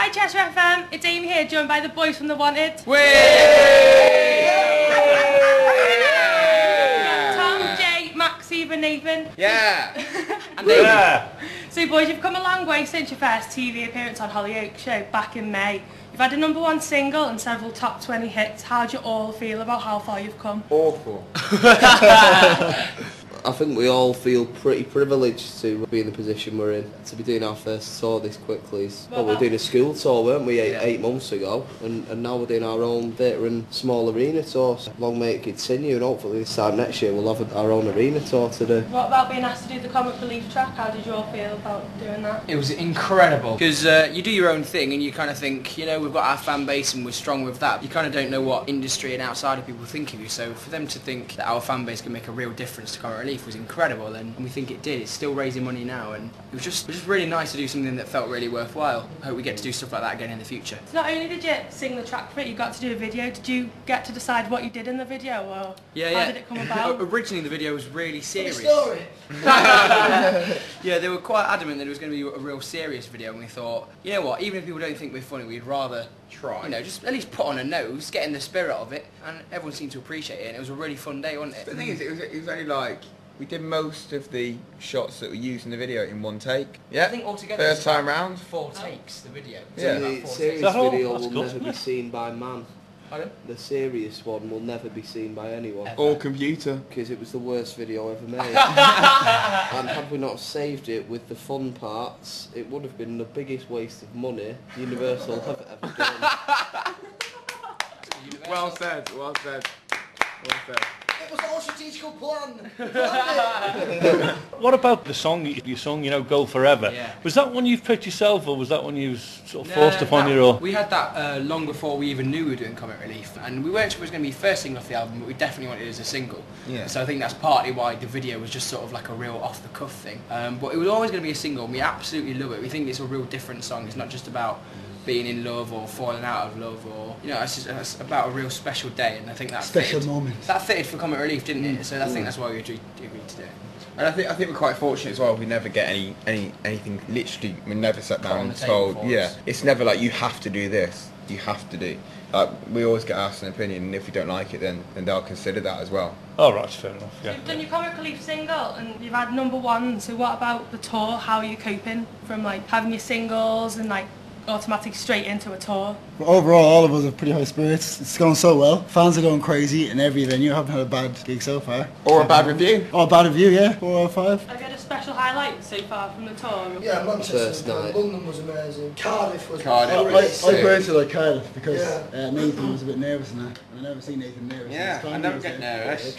Hi Cheshire FM, it's Amy here, joined by the boys from the Wanted. Tom, Jay, Max, Eva, Nathan. Yeah. And yeah. So boys, you've come a long way since your first TV appearance on Hollyoaks Show back in May. You've had a #1 single and several top 20 hits. How do you all feel about how far you've come? Awful. I think we all feel pretty privileged to be in the position we're in, to be doing our first tour this quickly. Well, we were doing a school tour, weren't we, eight months ago, and now we're doing our own veteran small arena tour. So long may it continue, and hopefully this time next year we'll have our own arena tour to do. What about being asked to do the Comic Relief track? How did you all feel about doing that? It was incredible, because you do your own thing and you kind of think, you know, we've got our fan base and we're strong with that. You kind of don't know what industry and outside of people think of you, so for them to think that our fan base can make a real difference to Comic Relief was incredible. And we think it did. It's still raising money now, and it was just really nice to do something that felt really worthwhile. I hope we get to do stuff like that again in the future. So not only did you sing the track for it, you got to do a video. Did you get to decide what you did in the video, or how did it come about? Originally the video was really serious. Story. Yeah, they were quite adamant that it was going to be a real serious video, and we thought, you know what, even if people don't think we're funny, we'd rather try. You know, just at least put on a nose, get in the spirit of it, and everyone seemed to appreciate it, and it was a really fun day, wasn't it? The thing is, it was only like, we did most of the shots that were used in the video in one take. Yeah. I think altogether first time round. 4 takes, the video. Yeah. The serious video will good. never be seen by man. Pardon? The serious one will never be seen by anyone. Or computer. Because it was the worst video ever made. And had we not saved it with the fun parts, it would have been the biggest waste of money Universal have ever done. Well said, well said, well said. It was all strategical plan. What about the song you sung, you know, Go Forever? Yeah. Was that one you've picked yourself, or was that one you was sort of forced upon you? Or? We had that long before we even knew we were doing Comic Relief, and we weren't sure it was going to be the first single off the album, but we definitely wanted it as a single. Yeah. So I think that's partly why the video was just sort of like a real off-the-cuff thing. But it was always going to be a single, and we absolutely love it. We think it's a real different song. It's not just about being in love or falling out of love, or it's about a real special day, and I think that special moment. That fitted for Comic Relief, didn't it? So I think that's why we agreed to do it. And I think we're quite fortunate as well. We never get anything. Literally, we never sat down and told. Yeah, it's never like you have to do this. You have to do. Like we always get asked an opinion, and if we don't like it, then they'll consider that as well. Oh right, fair enough. Yeah. You've done your Comic Relief single, and you've had #1. So what about the tour? How are you coping from like having your singles and like automatic straight into a tour? But overall, all of us have pretty high spirits. It's going so well. Fans are going crazy in every venue. I haven't had a bad gig so far. Or a bad review. Or a bad review, yeah. 4 out of 5. Have you had a special highlight so far from the tour? Yeah, First Manchester, night. London was amazing. Cardiff was I brilliant. personally like Cardiff because Nathan was a bit nervous in that. And I never seen Nathan nervous. Yeah, I never get nervous.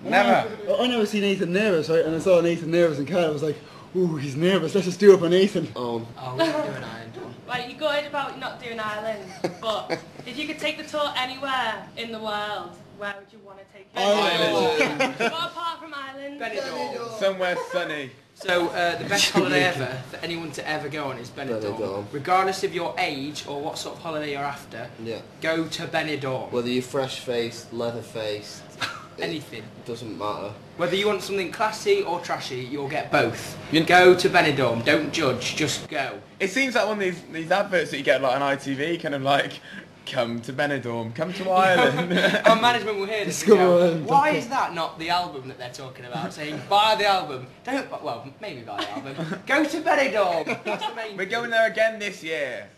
Never. I never see Nathan nervous, right? And I saw Nathan nervous in Cardiff. I was like, ooh, he's nervous. Let's just do it for Nathan. Oh, we're not doing Ireland. Right, you're good about not doing Ireland, but if you could take the tour anywhere in the world, where would you want to take it? Ireland. What apart from Ireland? Benidorm. Somewhere sunny. So the best holiday ever for anyone to ever go on is Benidorm. Regardless of your age or what sort of holiday you're after, go to Benidorm. Whether you're fresh-faced, leather-faced, anything. It doesn't matter. Whether you want something classy or trashy, you'll get both. Go to Benidorm, don't judge, just go. It seems like one of these adverts that you get like on ITV, kind of like, come to Benidorm, come to Ireland. Our management will hear this and go, why is that not the album that they're talking about? Saying, buy the album. Well, maybe buy the album. Go to Benidorm. That's the main We're going there again this year.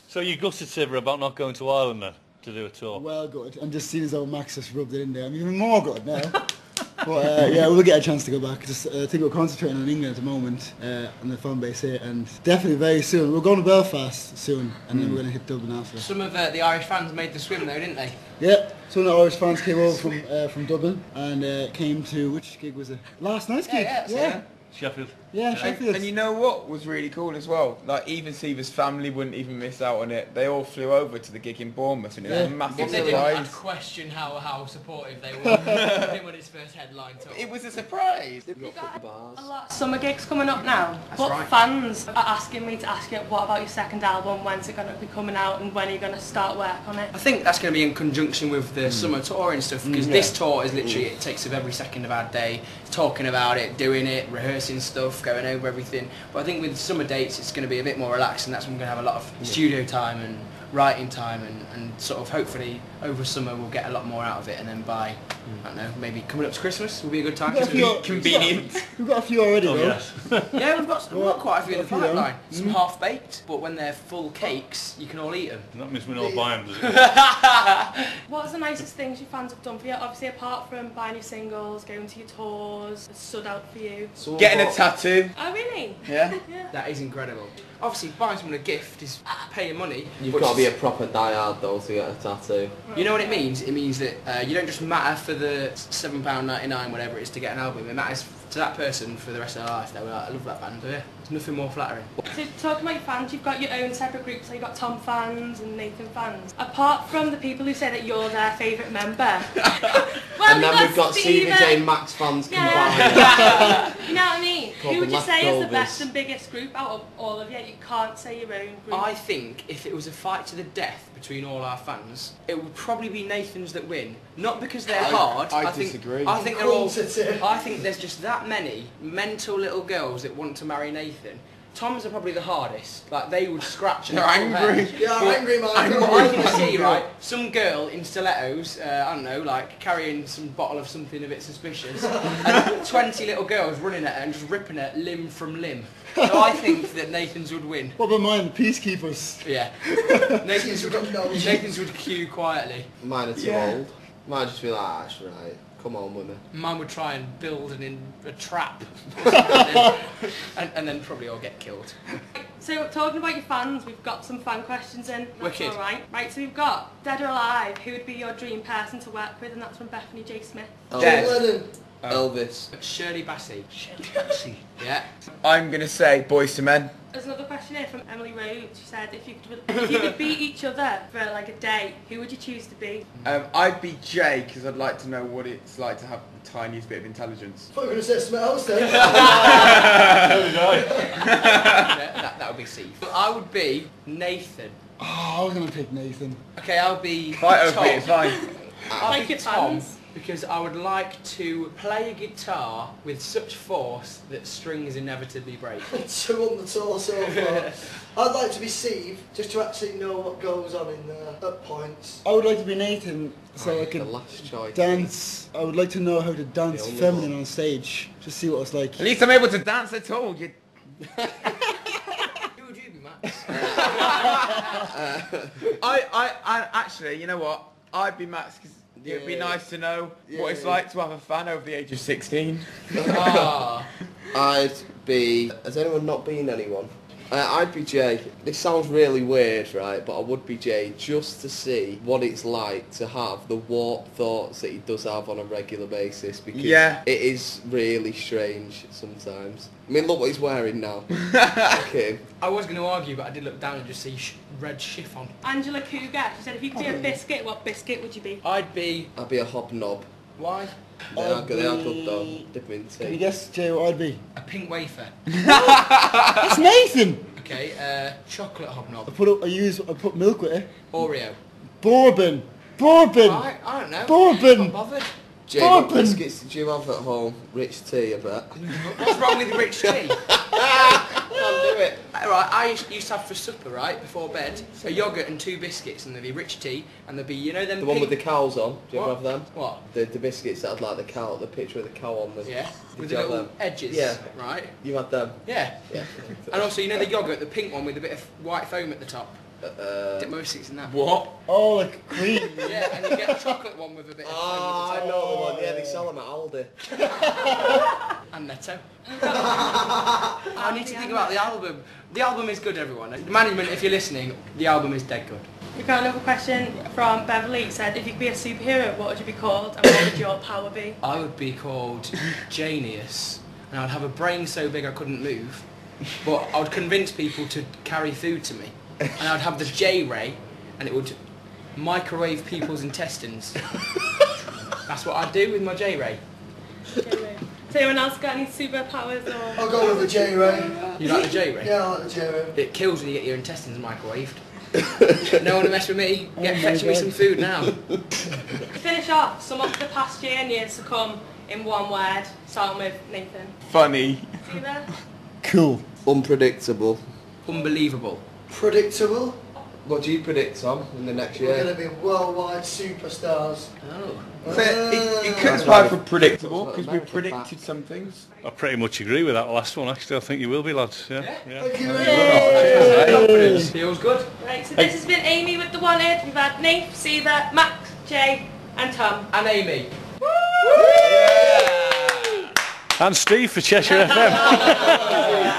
So you gutted, Siver, about not going to Ireland then, to do a tour? Well good. And just seeing as how Max just rubbed it in there, I'm even more good now. But yeah, we'll get a chance to go back. Just, I think we're concentrating on England at the moment, and the fan base here, and definitely very soon. We're going to Belfast soon, and then we're going to hit Dublin after. Some of the Irish fans made the swim though, didn't they? Yeah, some of the Irish fans came over from Dublin, and came to, which gig was it? Last night's gig? Yeah. Sheffield. Yeah, Sheffield. And you know what was really cool as well? Like even Seaver's family wouldn't even miss out on it. They all flew over to the gig in Bournemouth, and it was a massive If they didn't, I'd surprise. question how supportive they were him on his first headline tour. It was a surprise. They've got bars. A lot of summer gigs coming up now. That's But right. fans are asking me to ask you, what about your second album? When's it going to be coming out, and when are you going to start work on it? I think that's going to be in conjunction with the summer tour and stuff, because this tour is literally, it takes up every second of our day, talking about it, doing it, rehearsing rehearsing stuff, going over everything. But I think with summer dates, it's going to be a bit more relaxed, and that's when we're going to have a lot of studio time and writing time, and sort of hopefully over summer we'll get a lot more out of it, and then by I don't know, maybe coming up to Christmas will be a good time. Convenient. We've got a few already, though. Yes. Yeah, we've got quite a few in the pipeline. Some half baked, but when they're full cakes, you can all eat them. That means we don't buy them, does it? What's the nicest things your fans have done for you? Obviously, apart from buying your singles, going to your tours, has stood out for you. Getting a tattoo. Oh, really? Yeah. Yeah. That is incredible. Obviously, buying someone a gift is paying money. You've got to be a proper diehard though to get a tattoo. You know what it means? It means that you don't just matter for the £7.99, whatever it is, to get an album. It matters to that person for the rest of their life. They're like, I love that band. Yeah, there's nothing more flattering. So talking about your fans, you've got your own separate groups, so you've got Tom fans and Nathan fans. Apart from the people who say that you're their favourite member, well, And then we've got Stephen. CVJ and Max fans combined. You know what I mean? Called Who would the you say is the leftovers. best and biggest group out of all of you? You can't say your own group. I think if it was a fight to the death between all our fans, it would probably be Nathan's that win. Not because they're hard. I think, disagree. I think they're all. Quantity. I think there's just that many mental little girls that want to marry Nathan. Tom's are probably the hardest. Like they would scratch. They're angry. Yeah, I'm angry, man. What I can see, right, some girl in stilettos, I don't know, like carrying some bottle of something a bit suspicious, and 20 little girls running at her and just ripping her limb from limb. So I think that Nathan's would win. What about mine? Peacekeepers. Yeah. Nathan's would queue quietly. Mine are too old. Mine just be like, ah, that's right. Come on with me. Mine would try and build a trap. and then probably all get killed. So talking about your fans, we've got some fan questions in. That's Wicked. all right. Right, so we've got Dead or Alive. Who would be your dream person to work with? And that's from Bethany J. Smith. Dead. Lennon. Elvis. Shirley Bassey. Yeah. I'm gonna say Boys to Men. There's another question here from Emily Rhodes. She said, if you could beat each other for like a day, who would you choose to be? I'd be Jay because I'd like to know what it's like to have the tiniest bit of intelligence. I thought you were going to say something else then. That would be Steve. I would be Nathan. Oh, I was going to pick Nathan. Okay, I'll be Fight over Tom. it, it's fine. I'll Like be your Tom fans. because I would like to play a guitar with such force that strings inevitably break. 2 on the tour so far. I'd like to be Steve, just to actually know what goes on in there at points. I would like to be Nathan, so I The could last choice. dance. I would like to know how to dance The only feminine one. on stage. Just see what it's like. At least I'm able to dance at all. You... Who would you be, Max? I actually, you know what? I'd be Max because it'd be nice to know what it's like to have a fan over the age of 16. Ah. I'd be... Has anyone not been anyone? I'd be Jay. This sounds really weird, right? But I would be Jay just to see what it's like to have the warped thoughts that he does have on a regular basis, because it is really strange sometimes. I mean, look what he's wearing now. Okay. I was going to argue, but I did look down and just see red chiffon. Angela Cougar. She said, if you could be a biscuit, what biscuit would you be? I'd be... I'd be a hobnob. Why? They are good though. Dip 'em in Can you tea. guess, Jay, what I'd be? A pink wafer. It's Nathan! Okay, chocolate hobnob. I put milk with it. Oreo. Bourbon! I don't know. Bourbon! Not bothered. Jay, what Bourbon. biscuits did you have at home? Rich tea, I bet. What's wrong with rich tea? Can't do it. Right, I used to have for supper, right, before bed, a yoghurt and 2 biscuits, and there'd be rich tea, and there'd be, you know them The one pink... with the cows on. Do you ever What? have them? What? The biscuits that had like the cow, the picture of the cow on them. Yeah, Did with you the have little them? edges, Yeah. right? You had them? Yeah. Yeah. And also, you know the yoghurt, the pink one with a bit of white foam at the top? Dip my biscuits in that. What? Oh, like cream. Yeah, and you get a chocolate one with a bit of foam Oh, at I the know top. the one. Yeah, they sell them at Aldi. And Netto. I need to think about the album. The album is good, everyone. Management, if you're listening, the album is dead good. We've got another question from Beverly. It said, if you could be a superhero, what would you be called and what would your power be? I would be called Janius, and I'd have a brain so big I couldn't move, but I would convince people to carry food to me, and I'd have the J-ray, and it would microwave people's intestines. That's what I'd do with my J-ray. So anyone else got any superpowers or? I'll go with the J-Ray. You like the J-ray? Yeah, I like the J-Ray. It kills when you get your intestines microwaved. No one to mess with me. Get fetching me some food now. To finish off, sum up the past year and years to come in one word, starting with Nathan. Funny. Siva? Cool. Unpredictable. Unbelievable. Predictable. What do you predict, Tom, in the next We're year? going to be worldwide superstars. Oh. So it could apply for predictable because we predicted some things. I pretty much agree with that last one, actually. I think you will be, lads. Yeah. Thank you. Confidence. Feels good. Right, so this has been Amy with the Wanted. We've had Nate, Siva, Max, Jay and Tom. And Amy. And Steve for Cheshire FM.